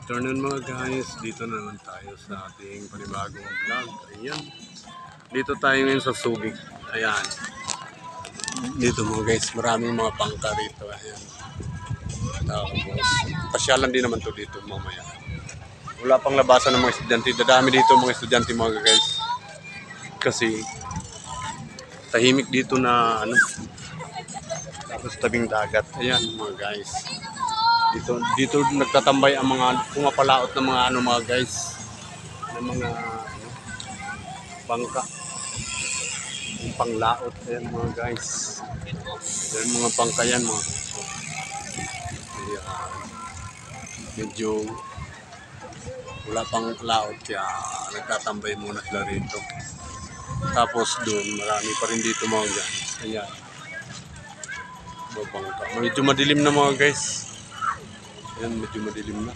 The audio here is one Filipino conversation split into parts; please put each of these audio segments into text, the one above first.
Afternoon mga guys, dito naman tayo sa ating panibagong vlog. Ayan, dito tayo ngayon sa Subic. Ayan, dito mga guys, maraming mga pangka rito. Ayan, tapos pasyalan din naman to dito mamaya. Wala pang labasan ng mga estudyante, dadami dito mga estudyante mga guys. Kasi tahimik dito na ano, tapos tabing dagat. Ayan mga guys. Dito nagtatambay ang mga pumapalaot ng mga ano mga guys, ng mga ano, bangka, yung panglaot. Ayan mga guys, yan mga bangka yan mga. Ayan, medyo wala pang laot kaya nagtatambay muna sila rito. Tapos doon marami pa rin dito mga guys. Ayan, mga bangka, medyo madilim na mga guys. Ayan, medyo madilim na.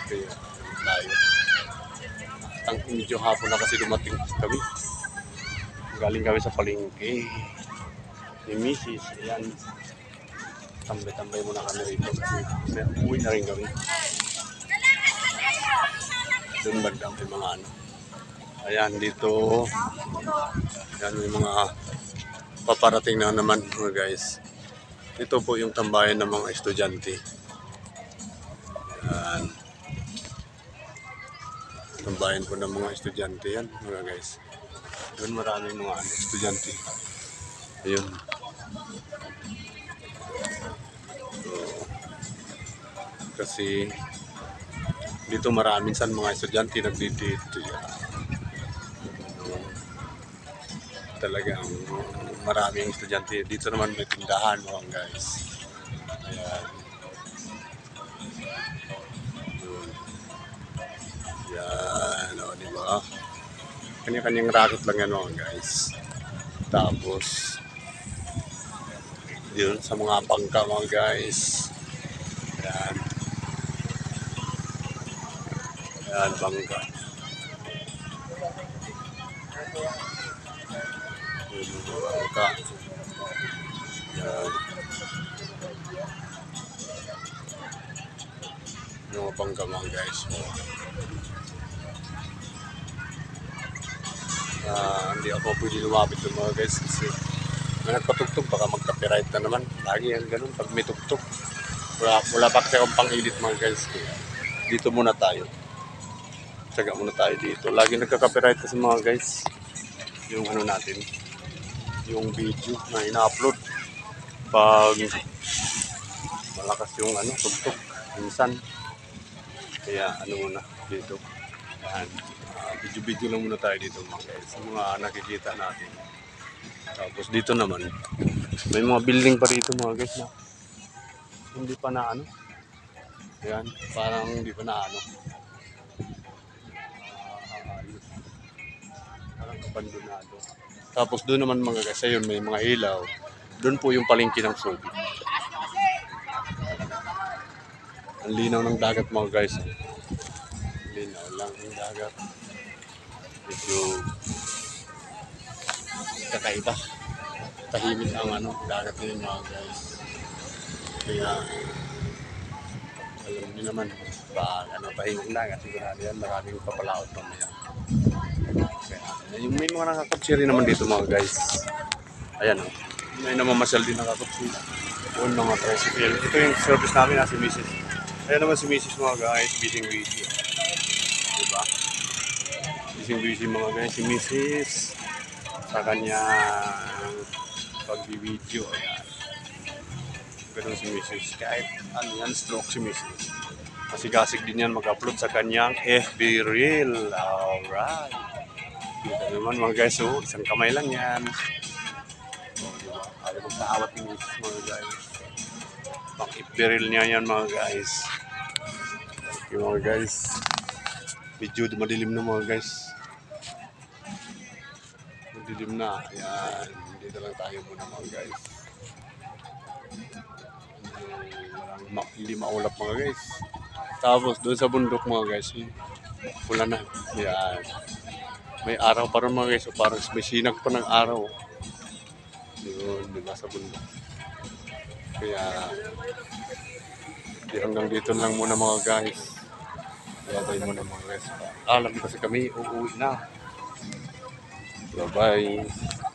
Kaya tayo. Medyo hapon na kasi dumating kami. Galing kami sa palengke ni Mrs. Ayan. Tambay-tambay muna kami rito kasi uwi na rin kami. Doon bandang may mga ano. Ayan, dito. Ayan, may mga paparating na naman mga guys. Ito po yung tambayan ng mga estudyante. Ayan. Tambayan po ng mga estudyante yan mga guys. Doon maraming mga estudyante. Ayun. So, kasi dito maraming san mga estudyante nagdidito. Talagang maraming estudyante. Dito naman may tindahan mga guys. Ayan. Yan, o, diba? Kanya-kanyang racket lang yan mga guys. Tapos, yun, sa mga bangka mga guys. Yan. Yan, bangka. Yun, bangka. Yan. Yung mga bangka mga guys. Hindi ako pwede lumapit ng mga guys kasi may nagpatugtog baka mag-copyright na naman. Lagi yan ganun pag may tugtog. Wala pa kasi akong pang-edit mga guys. Kaya dito muna tayo. Tsaga muna tayo dito. Lagi nagka-copyright kasi mga guys. Yung ano natin. Yung video na ina-upload. Pag malakas yung ano, tugtog. Minsan. Kaya ano muna dito. Yan. Video-video lang muna tayo dito mga guys, sa mga nakikita natin. Tapos dito naman may mga building pa rito mga guys na hindi pa na ano. Ayan, parang hindi pa na ano, parang abandonado. Tapos doon naman mga guys, ayun may mga ilaw. Doon po yung palengke ng Subic. Ang linaw ng dagat mga guys. Linaw lang ng dagat. Medyo kakaiba. Tahimik ang ano, dagat nila mga guys. Kaya alam niyo naman, pag ano, tahimik lang at sigurado yan, maraming papalaot mamaya. Kaya yung may mga nakakapsiri naman dito mga guys. Ayan o, may namamasyal din nakakapsiri. Yun mga tricycle. Ito yung service namin na si Mrs. Ayan naman si Mrs. mga guys, busy. Diba? Busy mga guys si Mrs. sa kanya pag-video. Ayan. Ganun si Mrs. Kahit ano yan, stroke si Mrs. Masigasig din yan mag-upload sa kanyang FB Reel. Alright. Dito naman mga guys, oh, isang kamay lang yan. Oh, diba? Ayaw magkaawat ni Mrs. mga guys. Pang FB Reel niya yan mga guys. Okay mga guys. Medyo madilim na mga guys. Madilim na. Ayan. Dito lang tayo muna mga guys. Hindi maulap mga guys. Tapos doon sa bundok mga guys, wala na. Ayan. May araw pa rin mga guys. So, parang may sinag pa ng araw. Yun, diba sa bundok. Kaya hanggang dito lang muna mga guys. Bye-bye muna mga guys. Alam kasi kami uuwi na. Bye-bye.